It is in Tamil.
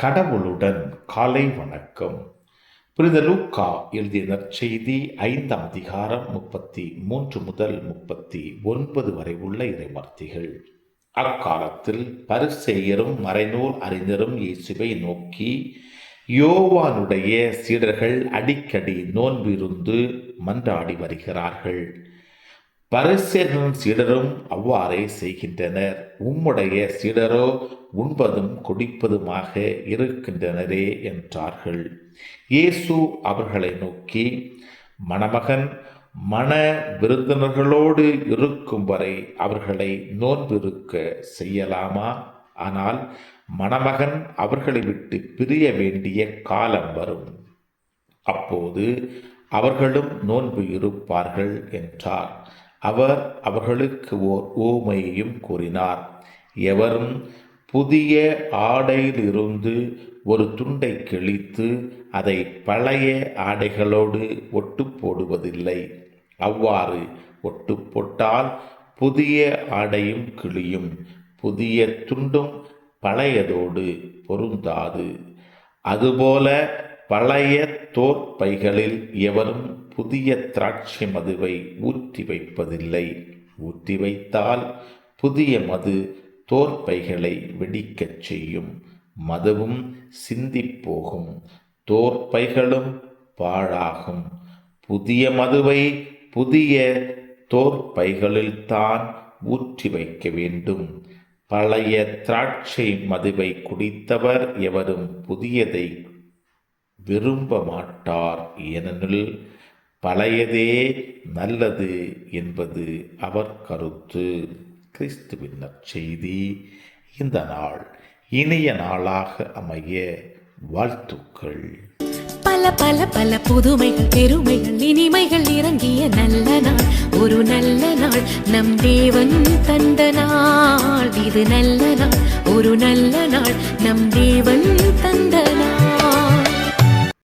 கடவுளுடன் காலை வணக்கம். புனித லூக்கா எழுதிய நற்செய்தி 5ஆம் அதிகாரம் 33 முதல் 39 வரை உள்ள இறைவார்த்தைகள். அக்காலத்தில் பரிசேயரும் மறைநூல் அறிஞரும் இயேசுவை நோக்கி, யோவானுடைய சீடர்கள் அடிக்கடி நோன்பு இருந்து மன்றாடி வருகிறார்கள், பரிசேயரின் சீடரும் அவ்வாறே செய்கின்றனர், உம்முடைய சீடரோ உண்பதும் குடிப்பதுமாக இருக்கின்றனரே என்றார்கள். இயேசு அவர்களை நோக்கி, மணமகன் மண விருந்தினர்களோடு இருக்கும் வரை அவர்களை நோன்பிருக்க செய்யலாமா? ஆனால் மணமகன் அவர்களை விட்டு பிரிய வேண்டிய காலம் வரும், அப்போது அவர்களும் நோன்பு இருப்பார்கள் என்றார். அவர் அவர்களுக்கு ஓர் உவமையையும் கூறினார். எவரும் புதிய ஆடையிலிருந்து ஒரு துண்டை கிழித்து அதை பழைய ஆடைகளோடு ஒட்டு போடுவதில்லை. அவ்வாறு ஒட்டு போட்டால் புதிய ஆடையும் கிழியும், புதிய துண்டும் பழையதோடு பொருந்தாது. அதுபோல பழைய தோற்பைகளில் எவரும் புதிய திராட்சை மதுவை ஊற்றி வைப்பதில்லை. ஊற்றி வைத்தால் புதிய மது தோற்பைகளை வெடிக்கச் செய்யும், மதுவும் சிந்திப்போகும், தோற்பைகளும் பாழாகும். புதிய மதுவை புதிய தோற்பைகளில்தான் ஊற்றி வைக்க வேண்டும். பழைய திராட்சை மதுவை குடித்தவர் எவரும் புதியதை விரும்ப மாட்டார், ஏனெனில் பழையதே நல்லது என்பது அவர் கருத்து. கிறிஸ்துவின் நற்செய்தி. இந்த நாள் இனிய நாளாக அமைய வாழ்த்துக்கள். பல பல பல புதுமைகள், பெருமைகள், இனிமைகள் இறங்கிய நல்ல நாள், ஒரு நல்ல நாள், நம் தேவன் தந்த நாள். இது நல்ல நாள், ஒரு நல்ல நாள், நம் தேவன் தந்த